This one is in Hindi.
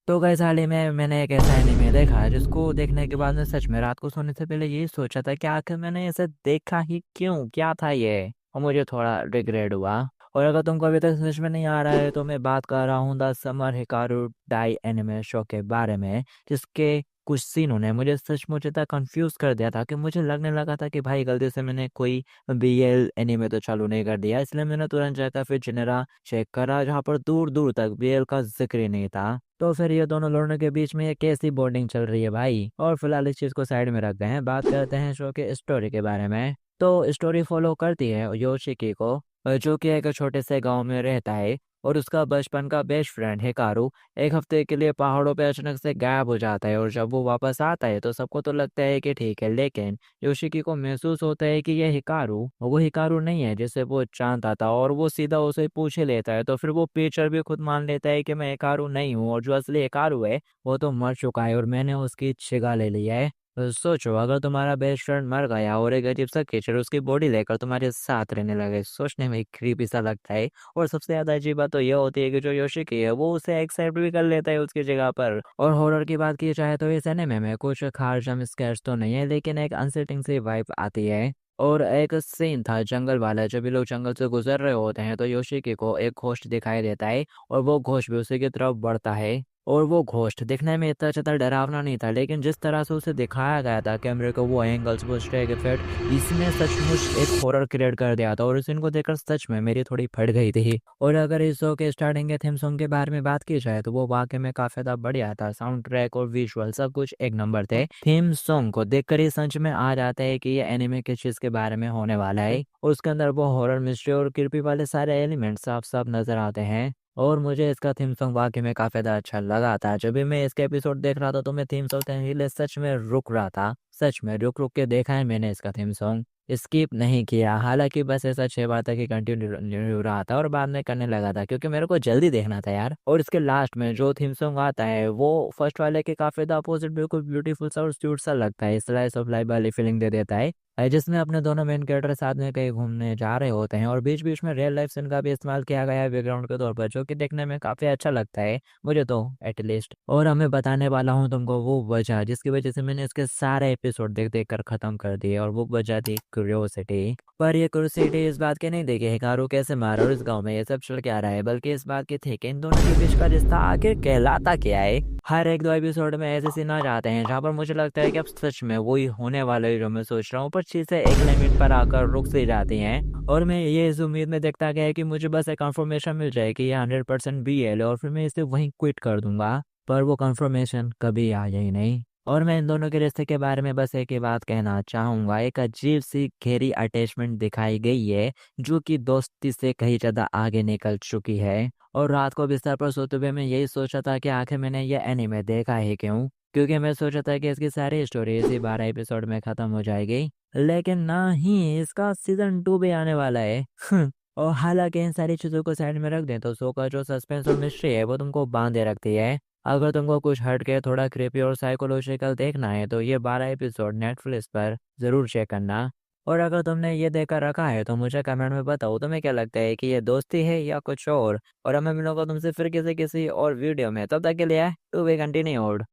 तो गाइस हाल ही में मैंने एक ऐसा एनीमे देखा है जिसको देखने के बाद मैं सच में रात को सोने से पहले यही सोचा था कि आखिर मैंने इसे देखा ही क्यों, क्या था ये। और मुझे थोड़ा रिग्रेट हुआ। और अगर तुमको अभी तक समझ में नहीं आ रहा है तो मैं बात कर रहा हूँ the summer Hikaru died anime show के बारे में, जिसके कुछ सीनों ने मुझे सचमुच इतना कंफ्यूज कर दिया था कि मुझे लगने लगा था कि भाई गलती से मैंने कोई बीएल एनीमे तो चालू नहीं कर दिया। इसलिए मैंने तुरंत जाकर फिर जिनेरा चेक करा जहाँ पर दूर दूर तक बीएल का जिक्र ही नहीं था। तो फिर ये दोनों लोगों के बीच में ये कैसी बॉन्डिंग चल रही है भाई। और फिलहाल इस चीज को साइड में रखते हैं, बात करते हैं शो के स्टोरी के बारे में। तो स्टोरी फॉलो करती है योशिकी को, जो कि एक छोटे से गांव में रहता है। और उसका बचपन का बेस्ट फ्रेंड हिकारू एक हफ्ते के लिए पहाड़ों पे अचानक से गायब हो जाता है। और जब वो वापस आता है तो सबको तो लगता है कि ठीक है, लेकिन योशिकी को महसूस होता है कि ये हिकारू वो हिकारू नहीं है जिसे वो जानता था। और वो सीधा उसे पूछ ही लेता है। तो फिर वो पीटर भी खुद मान लेता है कि मैं हिकारू नहीं हूँ, और जो असली हिकारू है वो तो मर चुका है और मैंने उसकी छिगा ले लिया है। तो सोचो, अगर तुम्हारा बेस्ट फ्रेंड मर गया और एक अजीब सा क्रिएचर उसकी बॉडी लेकर तुम्हारे साथ रहने लगे, सोचने में क्रीपी सा लगता है। और सबसे ज्यादा अजीब बात तो ये होती है कि जो योशिकी है वो उसे एक्सेप्ट भी कर लेता है उसकी जगह पर। और हॉरर की बात की जाए तो इस एनिमे में कुछ खास जंप स्कैर्स तो नहीं है, लेकिन एक अनसेटिंग सी वाइब आती है। और एक सीन था जंगल वाला, जब भी लोग जंगल से गुजर रहे होते हैं तो योशिकी को एक घोस्ट दिखाई देता है। और वो घोस्ट भी उसी की तरफ बढ़ता है। और वो घोस्ट दिखने में इतना ज्यादा डरावना नहीं था, लेकिन जिस तरह से उसे दिखाया गया था कैमरे को, वो एंगल्स, वो स्टेक इफेक्ट, इसने सचमुच एक हॉरर क्रिएट कर दिया था। और इस सीन को देखकर सच में मेरी थोड़ी फट गई थी। और अगर इस शो के स्टार्टिंग के थीम सॉन्ग के बारे में बात की जाए तो वो वाकई में काफी ज्यादा बढ़िया था। साउंड ट्रैक और विजुअल सब कुछ एक नंबर थे। थीम सॉन्ग को देखकर ही सच में आ जाता है कि ये एनिमे किस चीज के बारे में होने वाला है। और उसके अंदर वो हॉरर, मिस्ट्री और क्रीपी वाले सारे एलिमेंट साफ साफ नजर आते हैं। और मुझे इसका थीम सॉन्ग वाकई में काफी ज्यादा अच्छा लगा था। जब भी मैं इसके एपिसोड देख रहा था तो मैं थीम सॉन्ग के लिए सच में रुक रहा था। सच में रुक रुक के देखा है मैंने इसका थीम सॉन्ग, स्किप नहीं किया। हालांकि बस ऐसा 6 बार तक ही कंटिन्यू रहा था और बाद में करने लगा था क्योंकि मेरे को जल्दी देखना था यार। और इसके लास्ट में जो थीम सॉन्ग आता है वो फर्स्ट वाले के काफी ज्यादा अपोजिट, बिल्कुल ब्यूटीफुल सा और क्यूट सा लगता है। स्लाइस ऑफ लाइफ वाली फीलिंग दे देता है। जिसमें अपने दोनों मेन कैरेक्टर साथ में कहीं घूमने जा रहे होते हैं और बीच बीच में रियल लाइफ सीन का भी इस्तेमाल किया गया है बैकग्राउंड के तौर पर, जो कि देखने में काफी अच्छा लगता है मुझे तो एटलीस्ट। और हमें बताने वाला हूँ तुमको वो वजह जिसकी वजह से मैंने इसके सारे एपिसोड देख देख कर खत्म कर दिए, और वो वजह थी क्यूरियोसिटी। पर ये क्यूरियोसिटी इस बात की नहीं थी कि हिकारू कैसे मारा और इस गांव में ये सब चल क्या रहा है, बल्कि इस बात की थी कि इन दोनों के बीच का रिश्ता आखिर कहलाता क्या है। हर एक दो एपिसोड में ऐसे सीन आ जाते हैं जहाँ पर मुझे लगता है कि अब सच में वही होने वाला है जो मैं सोच रहा हूँ, पर चीजें एक लिमिट पर आकर रुक सी जाती हैं। और मैं ये इस उम्मीद में देखता गया कि मुझे बस एक कंफर्मेशन मिल जाए कि ये 100% BL है और फिर मैं इसे वहीं क्विट कर दूंगा। पर वो कंफर्मेशन कभी आया ही नहीं। और मैं इन दोनों के रिश्ते के बारे में बस एक ही बात कहना चाहूंगा, एक अजीब सी गहरी अटैचमेंट दिखाई गई है जो कि दोस्ती से कहीं ज्यादा आगे निकल चुकी है। और रात को बिस्तर पर सोते हुए मैं यही सोचा था कि आखिर मैंने ये एनीमे देखा है क्यों, क्योंकि मैं सोचा था कि इसकी सारी स्टोरी इसी 12 एपिसोड में खत्म हो जाएगी। लेकिन ना ही, इसका सीजन 2 भी आने वाला है। और हालांकि इन सारी चीजों को साइड में रख दें तो शो का जो सस्पेंस और मिस्ट्री है वो तुमको बांधे रखती है। अगर तुमको कुछ हट के थोड़ा क्रीपी और साइकोलॉजिकल देखना है तो ये 12 एपिसोड नेटफ्लिक्स पर जरूर चेक करना। और अगर तुमने ये देखकर रखा है तो मुझे कमेंट में बताओ तुम्हें क्या लगता है कि ये दोस्ती है या कुछ और। और हमें मिलूंगा तुमसे फिर किसी किसी और वीडियो में, तब तक के लिए टू बी कंटिन्यूड।